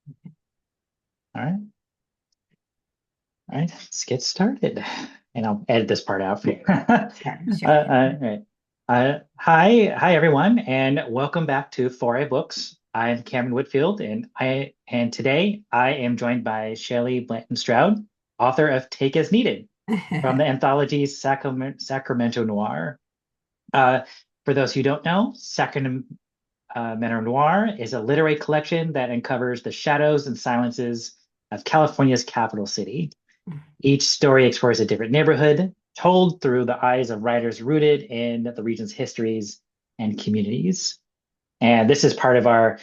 All right. All right. Let's get started. And I'll edit this part out for you. Sure, sure. All right. Hi, everyone, and welcome back to 4A Books. I'm Cameron Whitfield, and today I am joined by Shelly Blanton-Stroud, author of Take as Needed from the anthology Sacramento Noir. Uh, for those who don't know, Sacramento Noir is a literary collection that uncovers the shadows and silences of California's capital city. Each story explores a different neighborhood, told through the eyes of writers rooted in the region's histories and communities. And this is part of our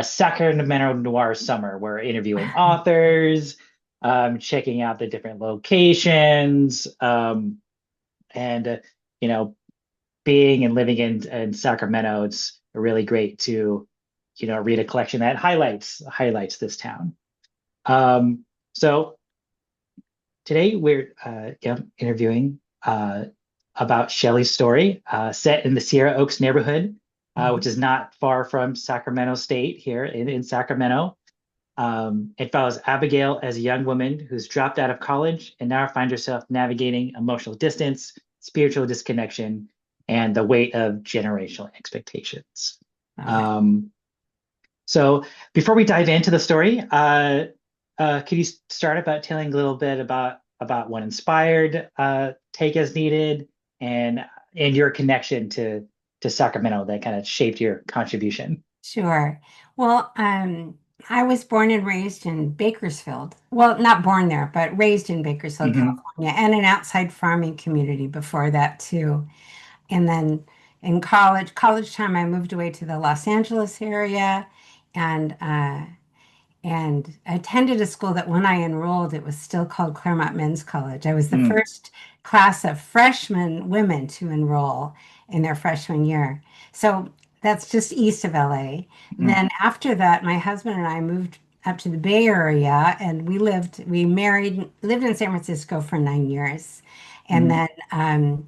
Sacramento Noir summer. We're interviewing authors, checking out the different locations, and you know, being and living in Sacramento. It's really great to, read a collection that highlights this town. So today we're interviewing about Shelley's story, set in the Sierra Oaks neighborhood, which is not far from Sacramento State here in Sacramento. It follows Abigail as a young woman who's dropped out of college and now finds herself navigating emotional distance, spiritual disconnection, and the weight of generational expectations. All right. Um, so before we dive into the story, could you start about telling a little bit about what inspired Take as Needed and your connection to Sacramento that kind of shaped your contribution? Sure. Well, I was born and raised in Bakersfield. Well, not born there, but raised in Bakersfield, Hmm. California, and an outside farming community before that too. And then in college time, I moved away to the Los Angeles area, and I attended a school that when I enrolled, it was still called Claremont Men's College. I was the Mm. first class of freshman women to enroll in their freshman year. So that's just east of LA. Mm. Then after that, my husband and I moved up to the Bay Area and lived in San Francisco for 9 years. And Mm. then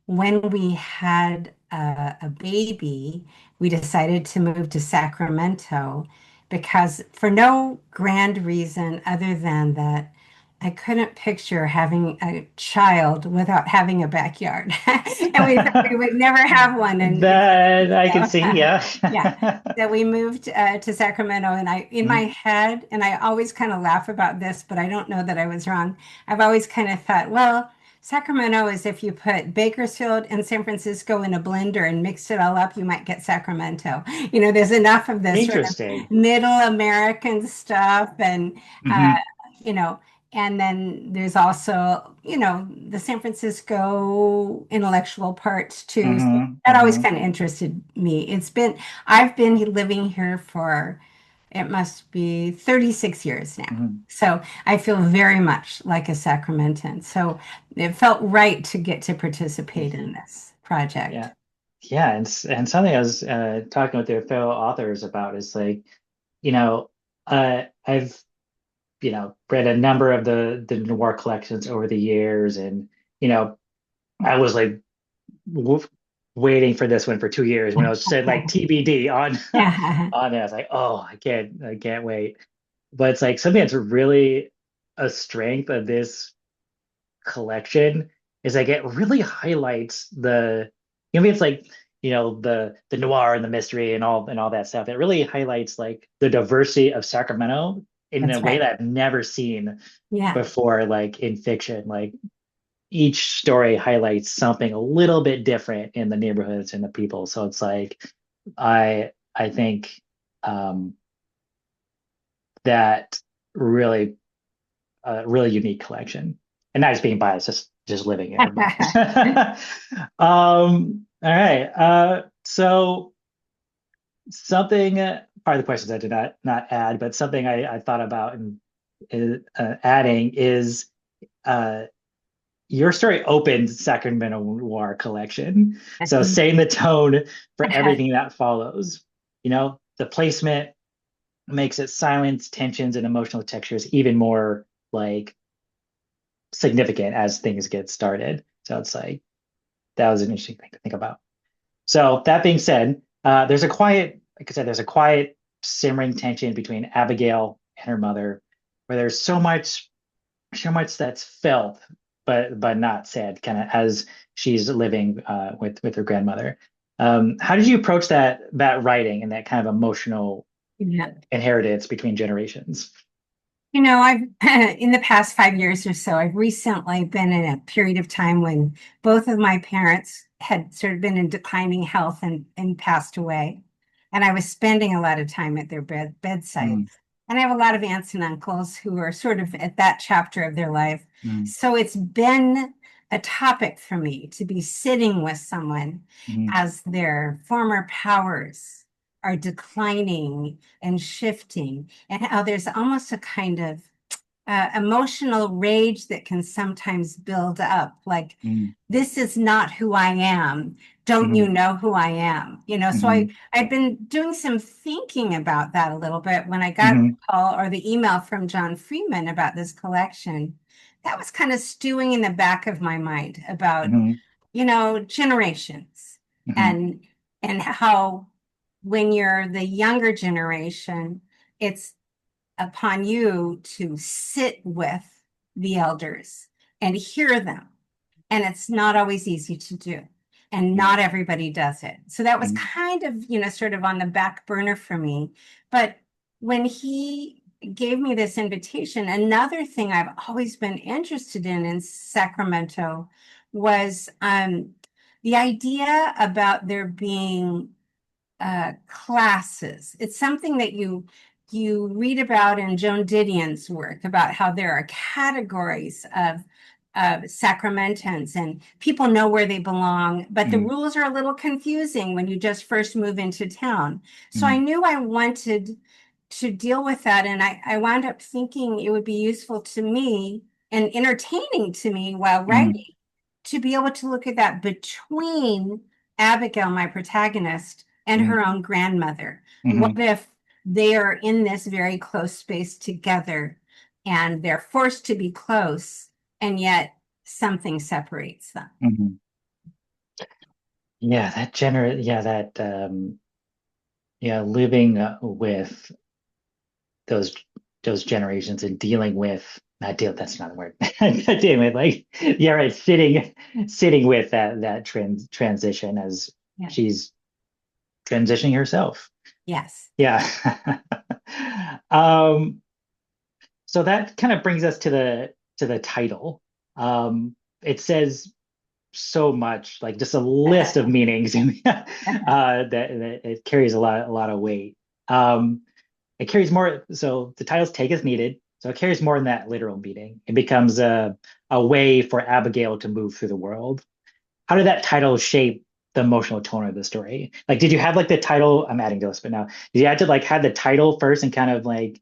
when we had a baby, we decided to move to Sacramento because, for no grand reason other than that, I couldn't picture having a child without having a backyard. And we thought we would never have one. And That I can so, see, yeah. yeah. So we moved to Sacramento, and in my Mm. head, and I always kind of laugh about this, but I don't know that I was wrong. I've always kind of thought, well, Sacramento is if you put Bakersfield and San Francisco in a blender and mixed it all up, you might get Sacramento. There's enough of this sort of Interesting. middle American stuff, and uh, Hmm. you know, and then there's also, the San Francisco intellectual parts too. So Hmm. that always Hmm. kind of interested me. I've been living here for, it must be 36 years now. Hmm. So I feel very much like a Sacramentan. So it felt right to get to participate in this project. Yeah. Yeah, and something I was talking with their fellow authors about is like, I've read a number of the noir collections over the years, and you know, I was like w waiting for this one for 2 years when I was said like TBD on Yeah, on it. I was like, oh, I can't wait. But it's like something that's really a strength of this collection is like it really highlights it's like the noir and the mystery and all that stuff. It really highlights like the diversity of Sacramento in a that's way right. that I've never seen Yeah. before, like in fiction. Like each story highlights something a little bit different in the neighborhoods and the people. So it's like I think that really really unique collection. And not just being biased, just living here. But all right. So something part of the questions I did not add, but something I thought about and adding is uh your story opened Sacramento Noir collection. So setting the tone for everything that follows. The placement makes it silence, tensions, and emotional textures even more like significant as things get started. So it's like that was an interesting thing to think about. So that being said, like I said, there's a quiet simmering tension between Abigail and her mother, where there's so much that's felt but not said, kind of as she's living with her grandmother. How did you approach that writing and that kind of emotional Yeah. inheritance between generations? I've in the past 5 years or so, I've recently been in a period of time when both of my parents had sort of been in declining health and passed away. And I was spending a lot of time at their bedside. Mm, And I have a lot of aunts and uncles who are sort of at that chapter of their life. mm, So it's been a topic for me to be sitting with someone mm, as their former powers are declining and shifting, and how there's almost a kind of emotional rage that can sometimes build up. Like, mm, this is not who I am. Don't you mm, know who I am? So mm, I've been doing some thinking about that a little bit when I got the mm, call or the email from John Freeman about this collection. That was kind of stewing in the back of my mind about, mm, generations, mm, and how when you're the younger generation, it's upon you to sit with the elders and hear them. And it's not always easy to do. And mm, not everybody does it. So that was mm, kind of, sort of on the back burner for me. But when he gave me this invitation, another thing I've always been interested in Sacramento was the idea about there being classes. It's something that you read about in Joan Didion's work about how there are categories of Sacramentans, and people know where they belong, but the mm, rules are a little confusing when you just first move into town. So I mm, knew I wanted to deal with that, and I wound up thinking it would be useful to me and entertaining to me while mm, writing to be able to look at that between Abigail, my protagonist, and mm, her own grandmother. What mm, if they are in this very close space together and they're forced to be close, and yet something separates them? mm. Yeah, yeah, living with those those generations and dealing with not deal that's not a word. Dealing with like yeah, right, sitting with that transition as Yeah. she's transitioning herself. Yes. Yeah. Um, so that kind of brings us to the title. It says so much, like just a list of meanings, and that it carries a lot of weight. It carries more. So the title's "Take as Needed," so it carries more than that literal meaning. It becomes a way for Abigail to move through the world. How did that title shape the emotional tone of the story? Like, did you have like the title? I'm adding to this, but now did you have to like have the title first and kind of like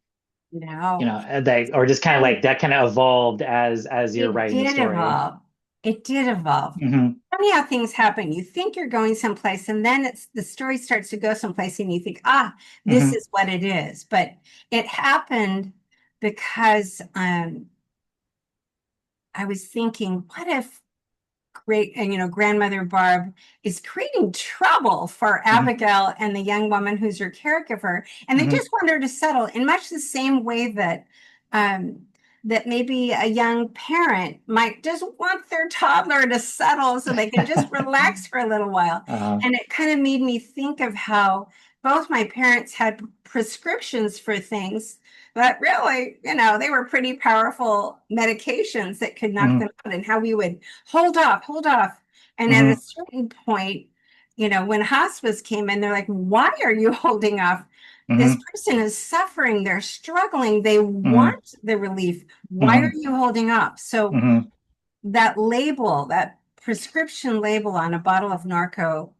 No. that, or just kind of like that kind of evolved as you're It writing the did story? evolve. It did evolve. Hmm. Funny how things happen. You think you're going someplace, and then it's the story starts to go someplace, and you think, this Hmm. is what it is. But it happened because I was thinking, what if great and grandmother Barb is creating trouble for Hmm. Abigail and the young woman who's her caregiver, and they Hmm. just want her to settle in much the same way um, that maybe a young parent might just want their toddler to settle so they can just relax for a little while. uh, And it kind of made me think of how both my parents had prescriptions for things, but really, they were pretty powerful medications that could knock them hmm. out, and how we would hold off, hold off. And at a Hmm. certain point, when hospice came in, they're like, why are you holding off? This Hmm. person is suffering. They're struggling. They Hmm. want the relief. Why are Hmm. you holding up? So Hmm. that label, that prescription label on a bottle of Narco,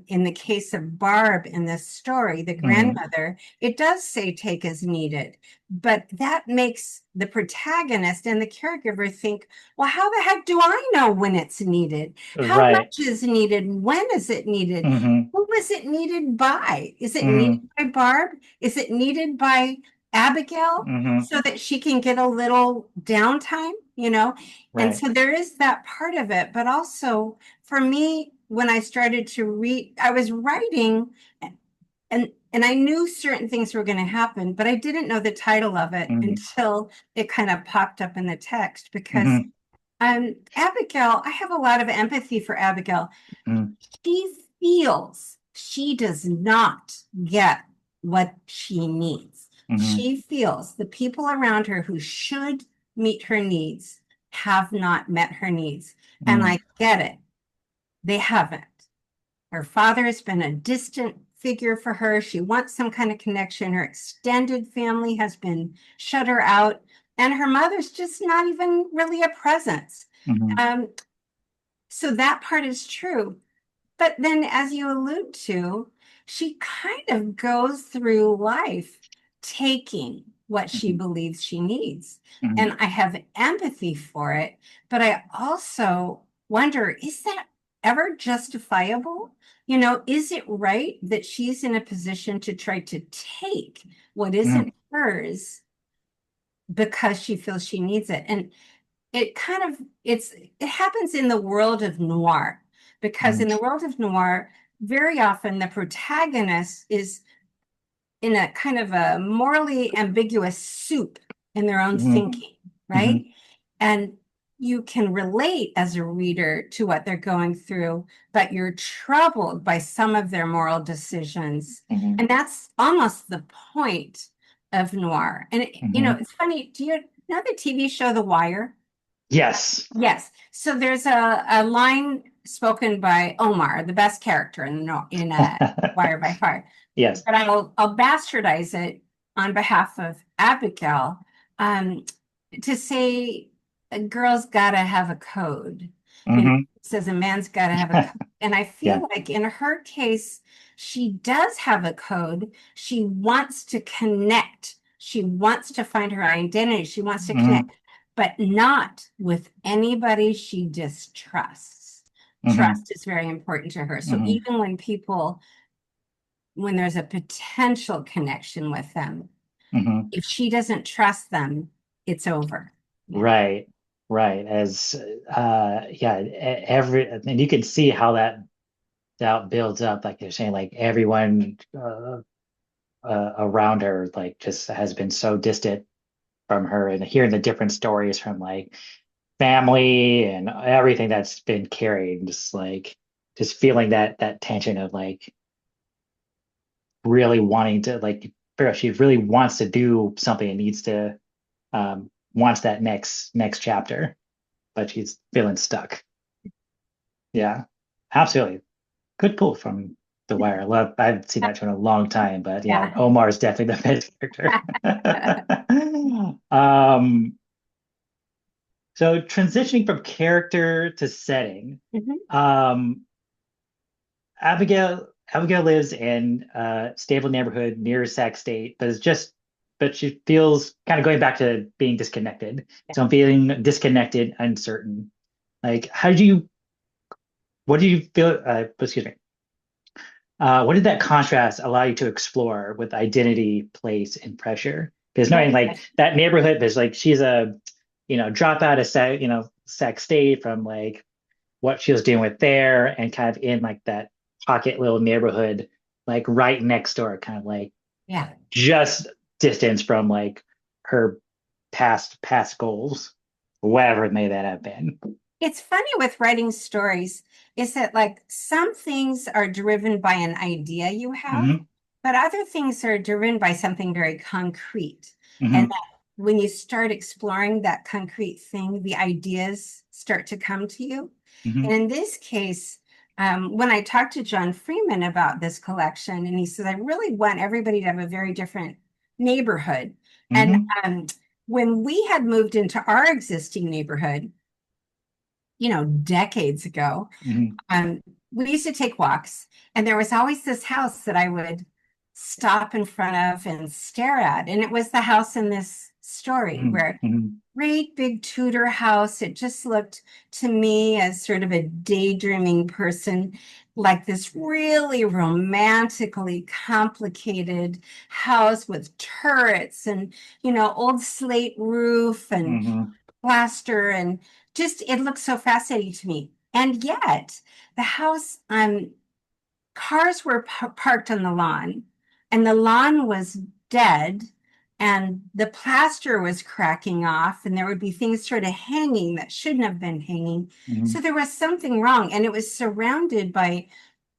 in the case of Barb in this story, the Hmm. grandmother, it does say take as needed, but that makes the protagonist and the caregiver think, well, how the heck do I know when it's needed? How Right. much is needed? When is it needed? Hmm. Who is it needed by? Is it needed Hmm. by Barb? Is it needed by Abigail Hmm. so that she can get a little downtime, And Right. so there is that part of it, but also for me, when I started to read, I was writing, and and I knew certain things were going to happen, but I didn't know the title of it Mm, until it kind of popped up in the text because mhm, Abigail, I have a lot of empathy for Abigail. mm, She feels she does not get what she needs. mhm, She feels the people around her who should meet her needs have not met her needs. And mm, I get it. They haven't. Her father has been a distant figure for her. She wants some kind of connection. Her extended family has been shut her out, and her mother's just not even really a presence. mhm, Um, so that part is true. But then, as you allude to, she kind of goes through life taking what she mhm, believes she needs. mhm, And I have empathy for it, but I also wonder, is that ever justifiable? Is it right that she's in a position to try to take what mhm, isn't hers because she feels she needs it? And it kind of it happens in the world of noir because in mhm, the world of noir very often the protagonist is in a kind of a morally ambiguous soup in their own mhm, thinking, right? mhm, And you can relate as a reader to what they're going through, but you're troubled by some of their moral decisions. mhm, And that's almost the point of noir. And mhm. it's funny, do you know the TV show The Wire? Yes. Yes. So there's a line spoken by Omar, the best character in Wire by Fire. Yes. But I'll bastardize it on behalf of Abigail, um, to say a girl's got to have a code. Hmm. It says a man's got to have a code. And I feel Yeah. like in her case, she does have a code. She wants to connect. She wants to find her identity. She wants to Hmm. connect, but not with anybody she distrusts. Hmm. Trust is very important to her. So Hmm. even when there's a potential connection with them, Hmm. if she doesn't trust them, it's over. Yeah. Right. Right. As yeah, every and you can see how that builds up, like you're saying, like everyone around her like just has been so distant from her, and hearing the different stories from like family and everything that's been carried, just like just feeling that tension of like really wanting to like figure out she really wants to do something and needs to wants that next chapter, but she's feeling stuck. Yeah, absolutely. Good pull from The Wire. I haven't seen that show in a long time, but yeah, Yeah. Omar is definitely the best character. um, so transitioning from character to setting, Mhm. um, Abigail lives in a stable neighborhood near Sac State, but she feels kind of going back to being disconnected. So I'm feeling disconnected, uncertain. Like, what do you feel? Excuse me. What did that contrast allow you to explore with identity, place, and pressure? Because knowing like that neighborhood, there's like she's a, dropout of Sac State from like what she was doing with there, and kind of in like that pocket little neighborhood, like right next door, kind of like Yeah. just distance from like her past goals, whatever may that have been. It's funny with writing stories is that like some things are driven by an idea you have, Hmm. but other things are driven by something very concrete. And Hmm. that when you start exploring that concrete thing, the ideas start to come to you. Hmm. And in this case, when I talked to John Freeman about this collection, and he says, I really want everybody to have a very different neighborhood. And Hmm. when we had moved into our existing neighborhood, decades ago, Hmm. um, we used to take walks, and there was always this house that I would stop in front of and stare at. And it was the house in this story Hmm. where Hmm. great big Tudor house. It just looked to me as sort of a daydreaming person, like this really romantically complicated house with turrets and, old slate roof and Hmm. plaster and just it looks so fascinating to me. And yet the house, cars were parked on the lawn. and the lawn was dead, and the plaster was cracking off, and there would be things sort of hanging that shouldn't have been hanging. Mhm. So there was something wrong, and it was surrounded by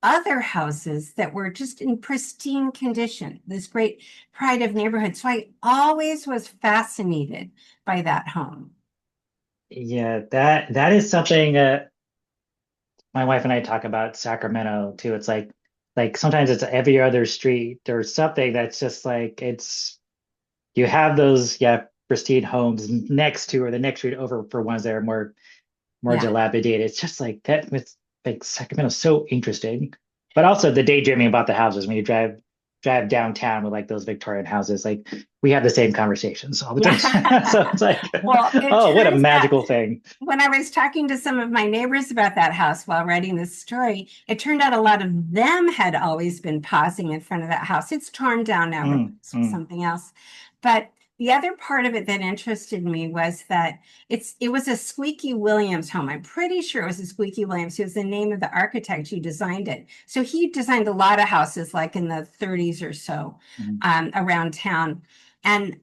other houses that were just in pristine condition, this great pride of neighborhood. So I always was fascinated by that home. Yeah, that is something my wife and I talk about Sacramento too. It's like sometimes it's every other street or something that's just like it's you have those pristine homes next to or the next street over for ones that are more Yeah. dilapidated. It's just like that. It's like Sacramento's so interesting, but also the daydreaming about the houses when you drive downtown with like those Victorian houses. Like we have the same conversations all the time. So Yeah. it's like, Well, it oh, what a turns out magical thing. when I was talking to some of my neighbors about that house while writing this story, it turned out a lot of them had always been pausing in front of that house. It's torn down now, Mm, replaced with mm, something else. But the other part of it that interested me was that it was a Squeaky Williams home. I'm pretty sure it was a Squeaky Williams. It was the name of the architect who designed it. So he designed a lot of houses like in the 30s or so mm, around town. And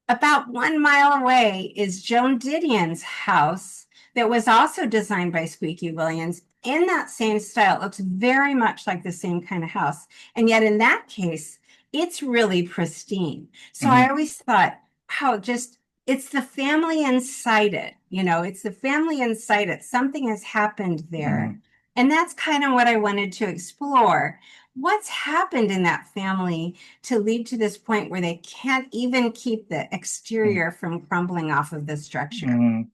about 1 mile away is Joan Didion's house that was also designed by Squeaky Williams in that same style. It looks very much like the same kind of house. And yet, in that case, it's really pristine. So I mm, always thought, how just it's the family inside it. It's the family inside it. Something has happened there. mm, And that's kind of what I wanted to explore. What's happened in that family to lead to this point where they can't even keep the mm, exterior from crumbling off of the structure. mm.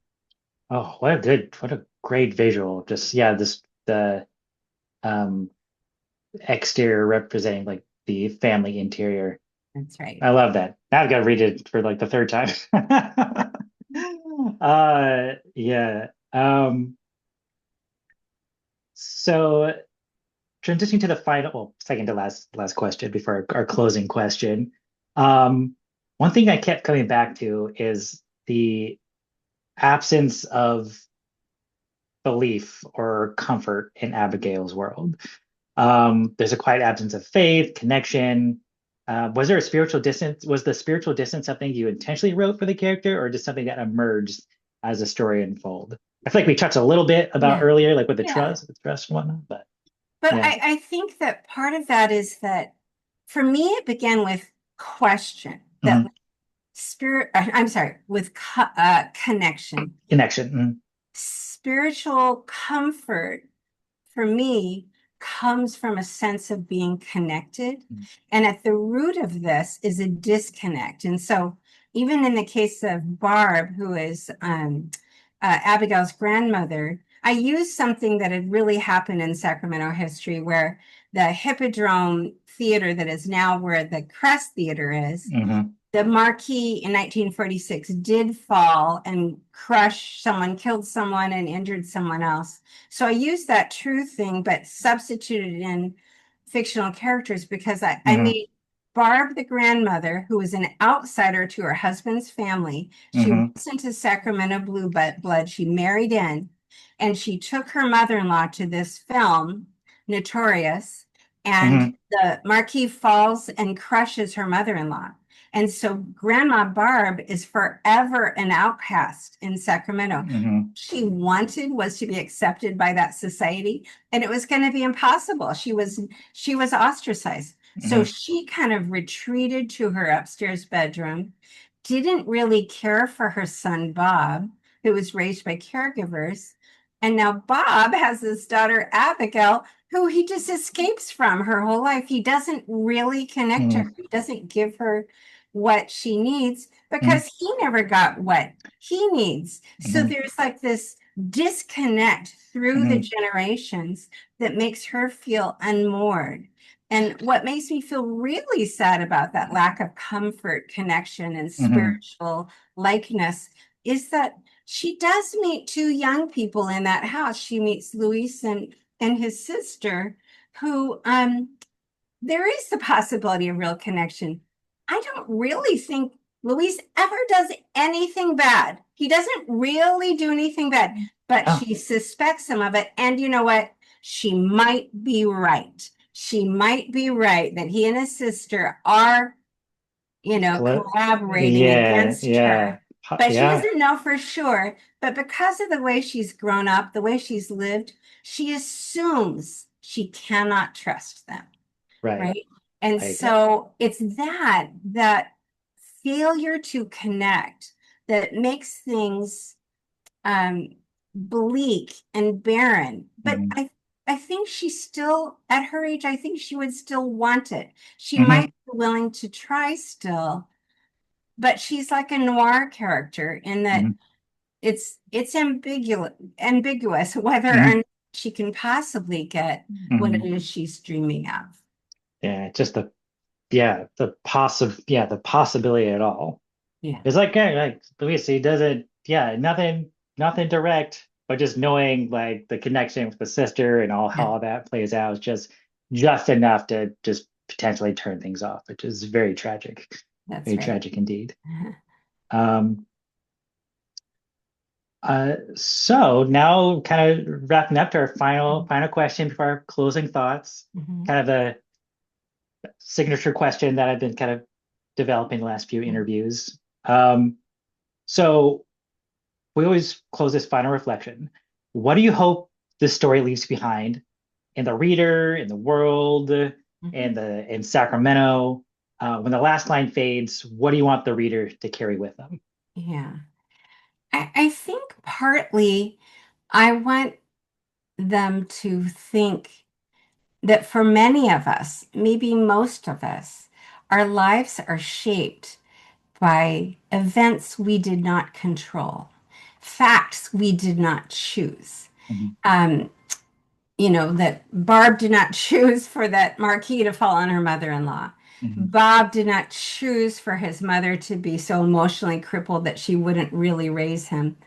Oh, what a great visual. Just this the um exterior representing like the family interior. That's right. I love that. Now I've got to read it for like the third time. Yeah. So transitioning to the final, well, second to last question before our closing question. Um, one thing I kept coming back to is the absence of belief or comfort in Abigail's world. There's a quiet absence of faith, connection. Was there a spiritual distance? Was the spiritual distance something you intentionally wrote for the character, or just something that emerged as the story unfolded? I feel like we touched a little bit about Yeah. earlier, like Yeah. with trust and whatnot, but But yeah. I think that part of that is that for me, it began with question that Mhm. spirit, I'm sorry, with connection, Connection. Mhm. spiritual comfort for me comes from a sense of being connected. And at the root of this is a disconnect. And so, even in the case of Barb, who is Abigail's grandmother, I used something that had really happened in Sacramento history where the Hippodrome Theater, that is now where the Crest Theater is, Mhm. the marquee in 1946 did fall and crush someone, killed someone, and injured someone else. So I used that true thing, but substituted in fictional characters because I Mhm. made Barb the grandmother, who was an outsider to her husband's family. She Mhm. was into Sacramento blue blood. She married in, and she took her mother-in-law to this film, Notorious, and Mhm. the marquis falls and crushes her mother-in-law. And so Grandma Barb is forever an outcast in Sacramento. Mhm. She wanted was to be accepted by that society, and it was going to be impossible. She was ostracized. So Mhm. she kind of retreated to her upstairs bedroom, didn't really care for her son Bob, who was raised by caregivers. And now Bob has this daughter Abigail, who he just escapes from her whole life. He doesn't really connect to her. Mhm. He doesn't give her what she needs Mhm. because he never got what he needs. So Mhm. there's like this disconnect through the Mhm. generations that makes her feel unmoored. And what makes me feel really sad about that lack of comfort, connection, and Mhm. spiritual likeness is that she does meet two young people in that house. She meets Luis and his sister, who there is the possibility of real connection. I don't really think Luis ever does anything bad. He doesn't really do anything bad, but Oh, she suspects some of it. And you know what? She might be right. she might be right that he and his sister are, collaborating Yeah, against her. yeah, But she yeah, doesn't know for sure. But because of the way she's grown up, the way she's lived, she assumes she cannot trust them, right. right? And I agree. so it's that failure to connect that makes things um, bleak and barren. But Hmm. I think she's still at her age. I think she would still want it. She Hmm. might be willing to try still, but she's like a noir character in that Hmm. it's ambiguous whether or Hmm. not she can possibly get what it Hmm. is she's dreaming of. Yeah, just the possibility at all. Yeah. It's like, yeah, like Luis, he doesn't, yeah, nothing direct, but just knowing like the connection with the sister and all how Yeah, all that plays out is just enough to just potentially turn things off, which is that's very right. tragic indeed. Um, so now kind of wrapping up to our final question before our closing thoughts, Mhm. kind of a signature question that I've been kind of developing the last few interviews. So we always close this final reflection. What do you hope this story leaves behind in the reader, in the world, Mhm. in Sacramento? When the last line fades, what do you want the reader to carry with them? Yeah. I think partly I want them to think that for many of us, maybe most of us, our lives are shaped by events we did not control, facts we did not choose. Mhm. Um, that Barb did not choose for that marquee to fall on her mother-in-law. Mhm. Bob did not choose for his mother to be so emotionally crippled that she wouldn't really raise him.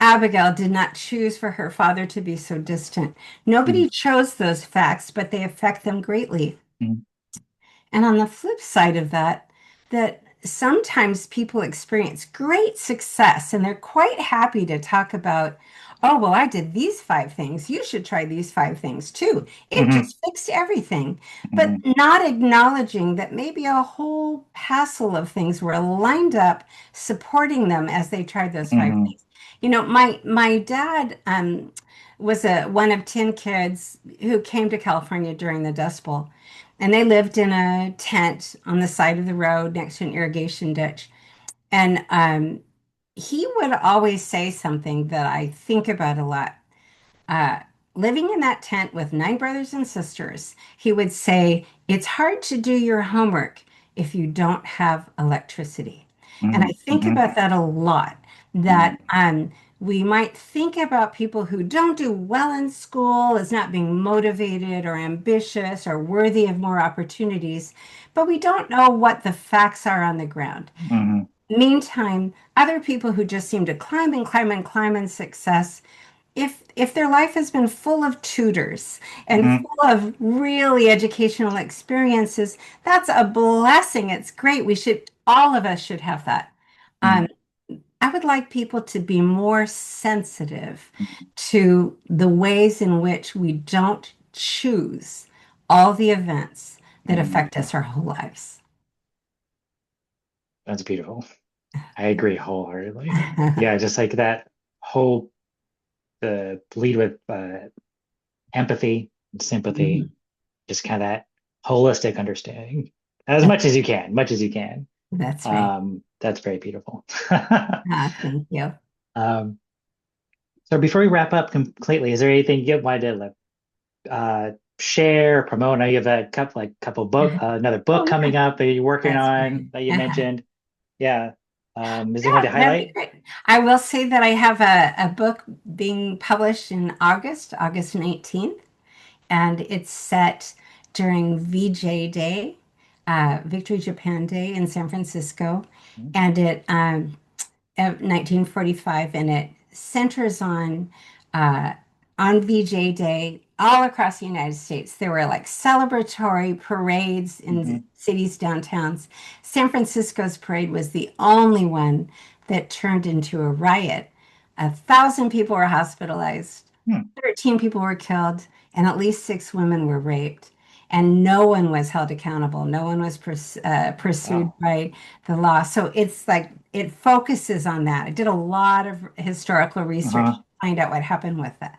Abigail did not choose for her father to be so distant. Mhm. Nobody chose those facts, but they affect them greatly. Mhm. And on the flip side of that, that sometimes people experience great success and they're quite happy to talk about, oh, well, I did these five things. You should try these five things too. It Mhm. just fixed everything. But Mhm. not acknowledging that maybe a whole passel of things were lined up supporting them as they tried those five Mhm. things. My dad was one of 10 kids who came to California during the Dust Bowl. And they lived in a tent on the side of the road next to an irrigation ditch. And he would always say something that I think about a lot. Uh, Living in that tent with nine brothers and sisters, he would say, it's hard to do your homework if you don't have electricity. And I Mhm. think Mhm. about that a lot, Mhm. that we might think about people who don't do well in school as not being motivated or ambitious or worthy of more opportunities, but we don't know what the facts are on the ground. Mhm. Meantime, other people who just seem to climb and climb and climb in success, if their life has been full of tutors and Mhm. full of really educational experiences, that's a blessing. It's great. All of us should have that. Um, Mhm. I would like people to be more sensitive to the ways in which we don't choose all the events that Mhm. affect us our whole lives. That's beautiful. I agree wholeheartedly. Yeah, just like that whole the lead with empathy and sympathy, Mhm. just kind of that holistic understanding as much as you can. That's right. That's very beautiful. Thank you. Um, so before we wrap up completely, is there anything you wanted to like, share, promote? I know you have a couple book, another book Oh, yeah, coming up that you're working that's on great. that you mentioned. Yeah. Is there one to Yeah, that'd be highlight? great. I will say that I have a book being published in August 19th, and it's set during VJ Day, Victory Japan Day in San Francisco, and it 1945, and it centers uh, on VJ Day all across the United States. There were like celebratory parades in Hmm. cities, downtowns. San Francisco's parade was the only one that turned into a riot. 1,000 people were hospitalized, Hmm. 13 people were killed, and at least six women were raped. and no one was held accountable. No one was pursued Wow. by the law. So it's like it focuses on that. I did a lot of historical research to Uh-huh. find out what happened with the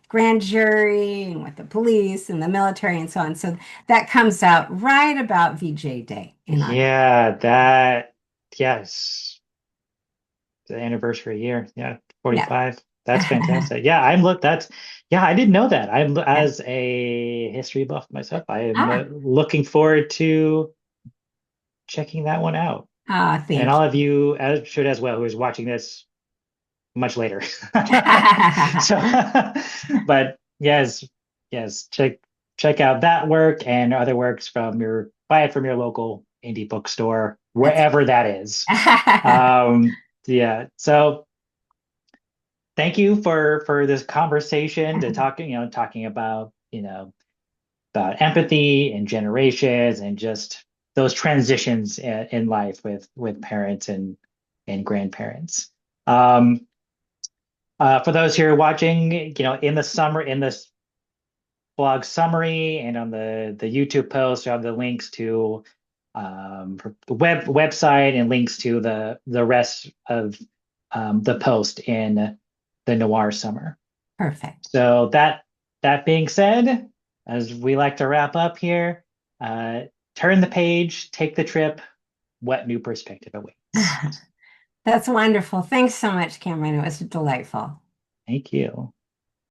grand jury and with the police and the military and so on. So that comes out right about VJ Day in October. Yeah, that, yes, the anniversary year. Yeah, Yeah. 45. That's fantastic. Yeah, yeah, I didn't know that. Yeah. As a history buff myself, I am Ah, looking forward to checking that one out. And thank all of you should as well, who is watching this much later. So, but yes, yes, check out that work and other works from buy it from your local indie bookstore, That's wherever that is. right. Um, yeah. So thank you for this conversation to talking about, about empathy and generations and just those transitions in life with parents and grandparents. Um, for those who are watching, in the summer, in this blog summary and on the YouTube post, you have the links to the website and links to the rest of the post in the Noir Summer. Perfect. So that being said, as we like to wrap up here, uh, turn the page, take the trip. What new perspective awaits? That's wonderful. Thanks so much, Cameron. It was delightful. Thank you.